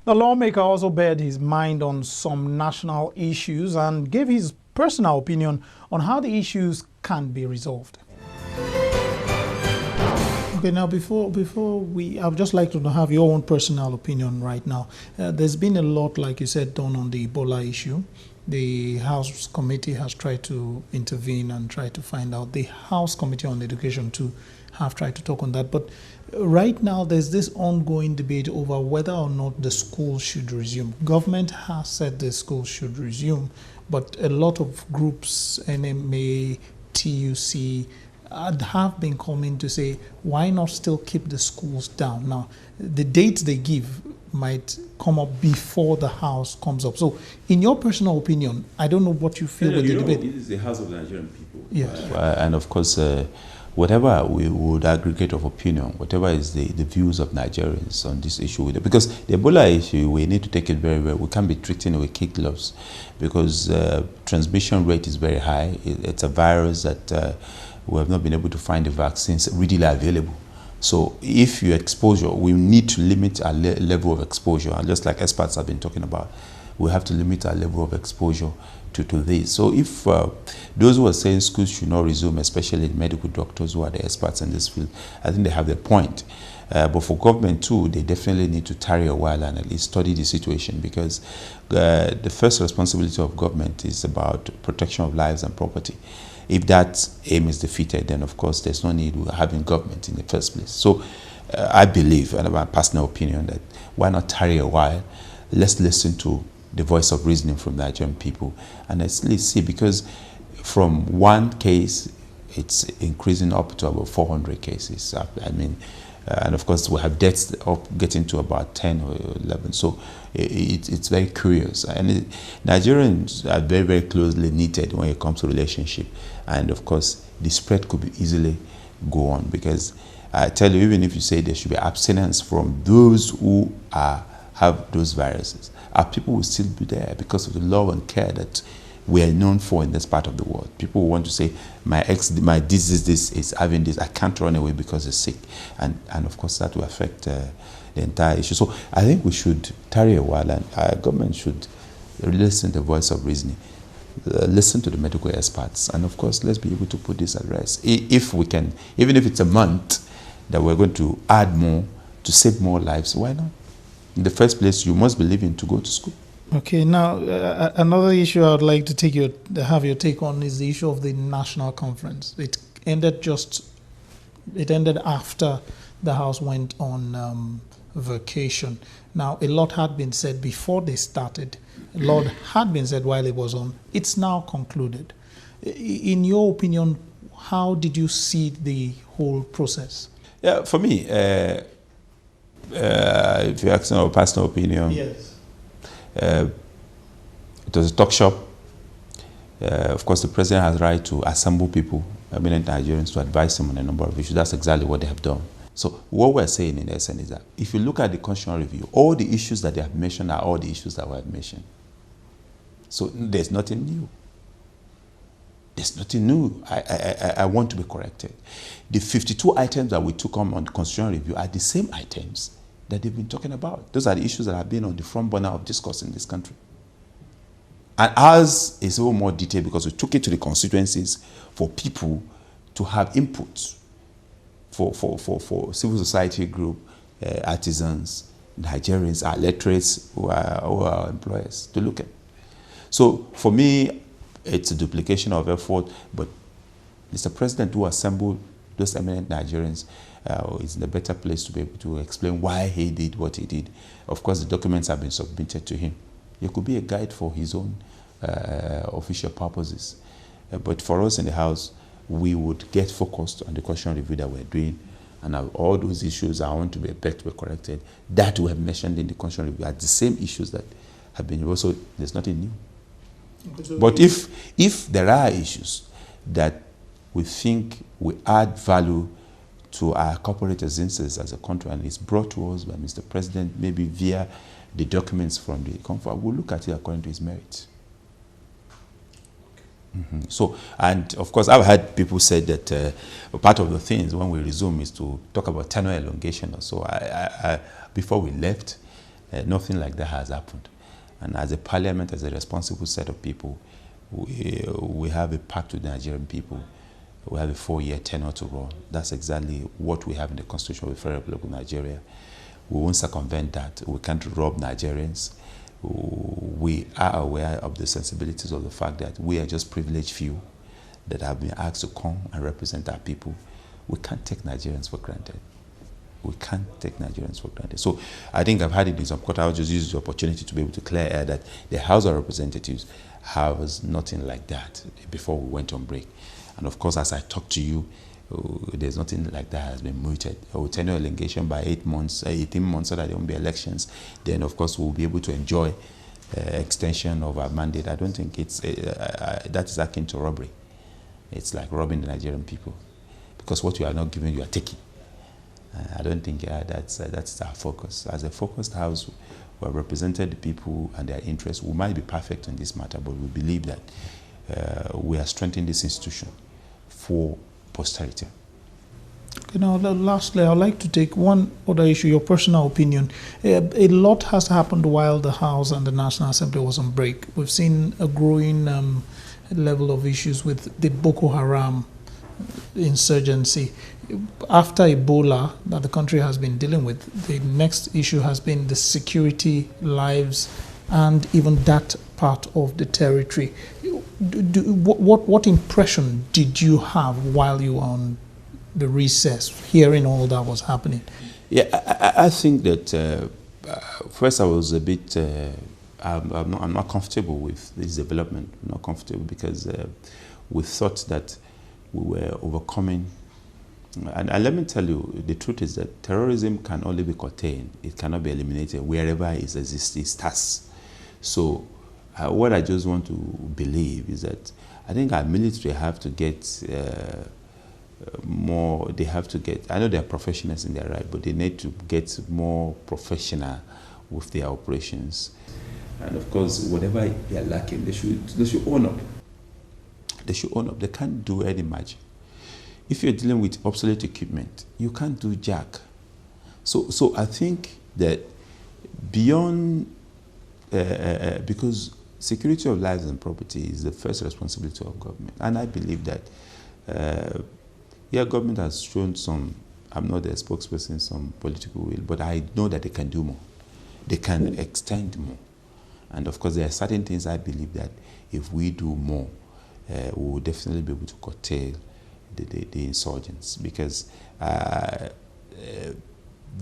The lawmaker also bared his mind on some national issues and gave his personal opinion on how the issues can be resolved. Okay, now before we, I would just like to have your own personal opinion right now. There's been a lot, like you said, done on the Ebola issue. The House Committee has tried to intervene and try to find out. The House Committee on Education too have tried to talk on that. But right now, there's this ongoing debate over whether or not the school should resume. Government has said the school should resume, but a lot of groups, NMA, TUC, have been coming to say, why not still keep the schools down? Now, the dates they give might come up before the House comes up. So, in your personal opinion, I don't know what you feel with the debate. This is the House of the Nigerian people. Yes. And of course, whatever we would aggregate of opinion, whatever is the views of Nigerians on this issue, because the Ebola issue, we need to take it very well. We can't be treating it with kid gloves because transmission rate is very high. It's a virus that we have not been able to find the vaccines readily available. So if you exposure, we need to limit our level of exposure. And just like experts have been talking about, we have to limit our level of exposure to this. So if those who are saying schools should not resume, especially the medical doctors who are the experts in this field, I think they have their point. But for government too, they definitely need to tarry a while and at least study the situation, because the first responsibility of government is about protection of lives and property. If that aim is defeated, then of course there's no need of having government in the first place. So I believe, and my personal opinion, that why not tarry a while? Let's listen to the voice of reasoning from Nigerian people, and let's see, because from one case, it's increasing up to about 400 cases. I mean, and of course we have deaths up getting to about 10 or 11. So it's very curious, and Nigerians are very, very closely knitted when it comes to relationship, and of course the spread could be easily go on, because I tell you, even if you say there should be abstinence from those who have those viruses, our people will still be there because of the love and care that we are known for in this part of the world. People will want to say, my disease is having this, I can't run away because it's sick. And of course that will affect the entire issue. So I think we should tarry a while, and our government should listen to the voice of reasoning, listen to the medical experts, and of course let's be able to put this at rest. If we can, even if it's a month that we're going to add more to save more lives, why not? In the first place, you must believe in to go to school. Okay, now another issue I would like to have your take on is the issue of the national conference. It ended after the House went on vacation. Now, a lot had been said before they started. A lot had been said while it was on. It's now concluded. In your opinion, how did you see the whole process? Yeah, for me, if you're asking our personal opinion, yes. It was a talk shop. Of course, the president has the right to assemble people, eminent Nigerians, to advise him on a number of issues. That's exactly what they have done. So what we're saying in essence is that if you look at the constitutional review, all the issues that they have mentioned are all the issues that we have mentioned. So there's nothing new. There's nothing new. I want to be corrected. The 52 items that we took on the constitutional review are the same items that they've been talking about. Those are the issues that have been on the front burner of discourse in this country. And ours is a little more detailed because we took it to the constituencies for people to have input, for civil society group, artisans, Nigerians, our literates, who are our employers to look at. So for me, it's a duplication of effort, but Mr. President, who assembled those eminent Nigerians, is in a better place to be able to explain why he did what he did. Of course, the documents have been submitted to him. It could be a guide for his own official purposes. But for us in the House, we would get focused on the constitutional review that we're doing, and all those issues I want to be corrected, that we have mentioned in the constitutional review are the same issues that have been also, there's nothing new. But if there are issues that we think we add value to our corporate existence as a country, and it's brought to us by Mr. President, maybe via the documents from the conference, we'll look at it according to his merits. So, and of course, I've had people say that part of the things when we resume is to talk about tenure elongation. So, before we left, Nothing like that has happened. And as a parliament, as a responsible set of people, we have a pact with the Nigerian people. We have a 4-year tenure to run. That's exactly what we have in the Constitution of the Federal Republic of Nigeria. We won't circumvent that. We can't rob Nigerians. We are aware of the sensibilities of the fact that we are just privileged few that have been asked to come and represent our people. We can't take Nigerians for granted. We can't take Nigerians for granted. So I think I've had it in some quarter. I'll just use the opportunity to be able to clear air that the House of Representatives has nothing like that before we went on break. And of course, as I talk to you, there's nothing like that has been mooted. Tenure elongation by 18 months so that there won't be elections. Then, of course, we'll be able to enjoy extension of our mandate. I don't think it's that is akin to robbery. It's like robbing the Nigerian people. Because what you are not giving, you are taking. I don't think that's our focus. As a focused House, we have represented the people and their interests. We might be perfect in this matter, but we believe that we are strengthening this institution for posterity. Okay, now lastly, I'd like to take one other issue, your personal opinion. A lot has happened while the House and the National Assembly was on break. We've seen a growing level of issues with the Boko Haram insurgency. After Ebola that the country has been dealing with, the next issue has been the security, lives, and even that part of the territory. What impression did you have while you were on the recess, hearing all that was happening? Yeah, I think that first I was a bit, I'm not comfortable with this development. I'm not comfortable because we thought that we were overcoming. And let me tell you, the truth is that terrorism can only be contained. It cannot be eliminated wherever it exists, it starts. So what I just want to believe is that I think our military have to get more, they have to get, I know they are professionals in their right, but they need to get more professional with their operations. And of course, whatever they are lacking, they should own up. They should own up. They can't do any magic. If you're dealing with obsolete equipment, you can't do jack. So I think that beyond, because security of lives and property is the first responsibility of government. And I believe that, yeah, government has shown some, I'm not a spokesperson, some political will, but I know that they can do more. They can extend more. And of course, there are certain things I believe that if we do more, we will definitely be able to curtail the insurgents, because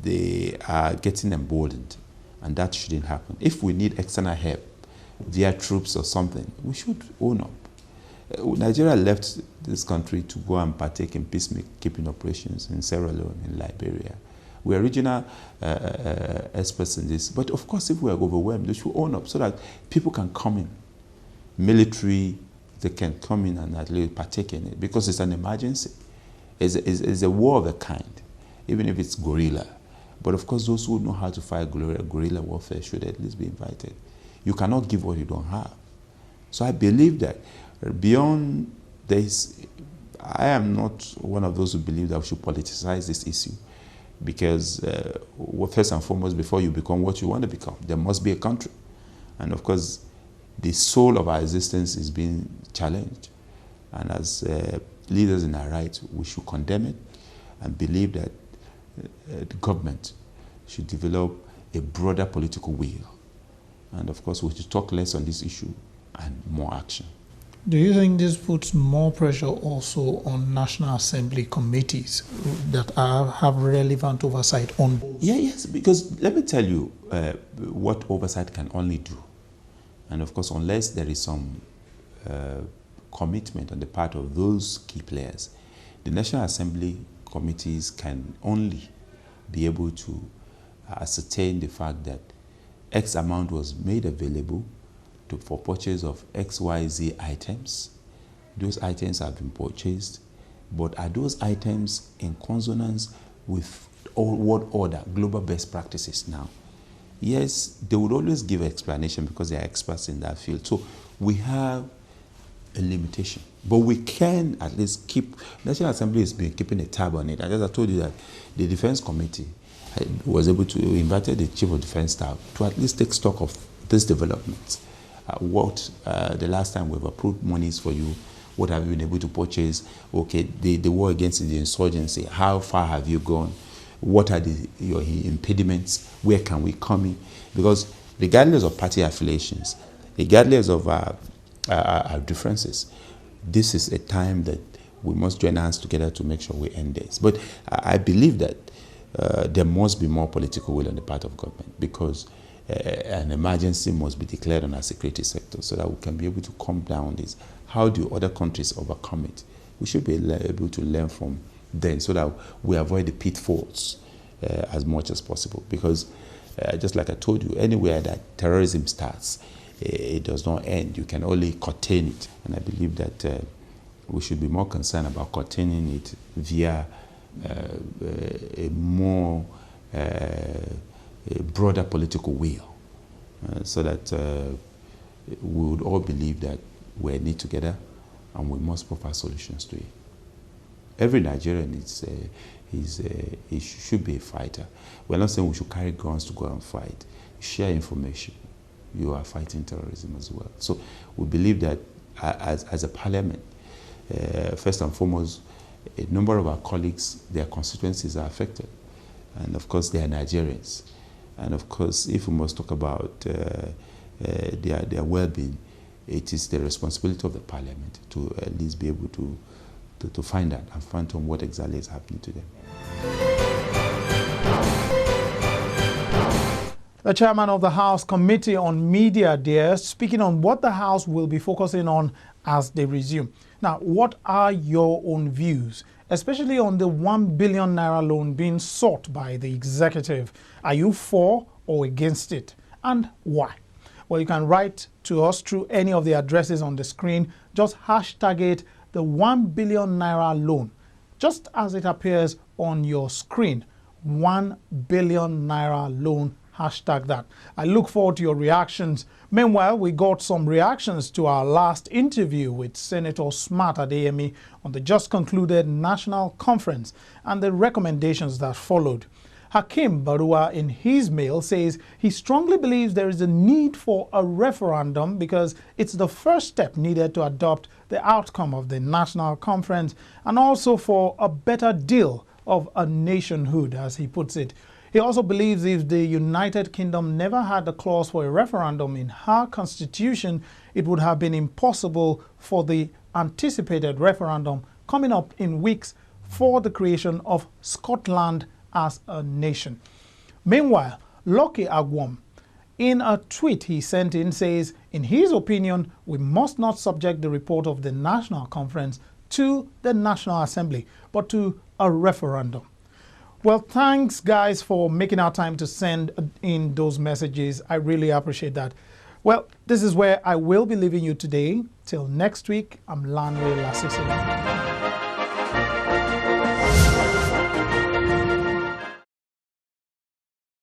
they are getting emboldened, and that shouldn't happen. If we need external help via troops or something, we should own up. Nigeria left this country to go and partake in peacekeeping operations in Sierra Leone, in Liberia. We are regional experts in this, but of course, if we are overwhelmed, they should own up so that people can come in. Military, they can come in and at least partake in it, because it's an emergency. It's a war of a kind, even if it's guerrilla. But of course, those who know how to fight guerrilla warfare should at least be invited. You cannot give what you don't have. So I believe that beyond this, I am not one of those who believe that we should politicize this issue, because first and foremost, before you become what you want to become, there must be a country. And of course, the soul of our existence is being challenged. And as leaders in our rights, we should condemn it and believe that the government should develop a broader political will. And of course, we should talk less on this issue and more action. Do you think this puts more pressure also on National Assembly committees that have relevant oversight on both? Yeah, yes, because let me tell you what oversight can only do. And of course, unless there is some commitment on the part of those key players, the National Assembly committees can only be able to ascertain the fact that X amount was made available for purchase of XYZ items. Those items have been purchased, but are those items in consonance with world order, global best practices now? Yes, they would always give explanation because they are experts in that field. So we have a limitation, but we can at least keep, National Assembly has been keeping a tab on it. And as I told you that the Defense Committee I was able to invited the Chief of Defense Staff to at least take stock of this development. The last time we've approved monies for you, what have you been able to purchase? Okay, the war against the insurgency, how far have you gone? What are your impediments? Where can we come in? Because regardless of party affiliations, regardless of our differences, this is a time that we must join hands together to make sure we end this. But I believe that there must be more political will on the part of government, because an emergency must be declared on our security sector so that we can be able to calm down this. How do other countries overcome it? We should be able to learn from them so that we avoid the pitfalls as much as possible. Because just like I told you, anywhere that terrorism starts, it does not end. You can only contain it. And I believe that we should be more concerned about containing it via a more a broader political will, so that we would all believe that we're in it together and we must provide solutions to it. Every Nigerian should be a fighter. We're not saying we should carry guns to go and fight. Share information. You are fighting terrorism as well. So we believe that as a parliament, first and foremost, a number of our colleagues, their constituencies are affected. And of course, they are Nigerians. And of course, if we must talk about their well-being, it is the responsibility of the parliament to at least be able to find out and phantom what exactly is happening to them. The chairman of the House Committee on Media there, speaking on what the House will be focusing on as they resume. Now, what are your own views, especially on the 1 billion naira loan being sought by the executive? Are you for or against it, and why? Well, you can write to us through any of the addresses on the screen. Just hashtag it, the 1 billion naira loan, just as it appears on your screen. 1 billion naira loan, hashtag that. I look forward to your reactions. Meanwhile, we got some reactions to our last interview with Senator Smart Adeyemi on the just concluded national conference and the recommendations that followed. Hakim Barua, in his mail, says he strongly believes there is a need for a referendum because it's the first step needed to adopt the outcome of the national conference and also for a better deal of a nationhood, as he puts it. He also believes if the United Kingdom never had a clause for a referendum in her constitution, it would have been impossible for the anticipated referendum coming up in weeks for the creation of Scotland as a nation. Meanwhile, Lucky Agwom, in a tweet he sent in, says, in his opinion, we must not subject the report of the National Conference to the National Assembly, but to a referendum. Well, thanks, guys, for making our time to send in those messages. I really appreciate that. Well, this is where I will be leaving you today. Till next week, I'm Lanre Lasisi.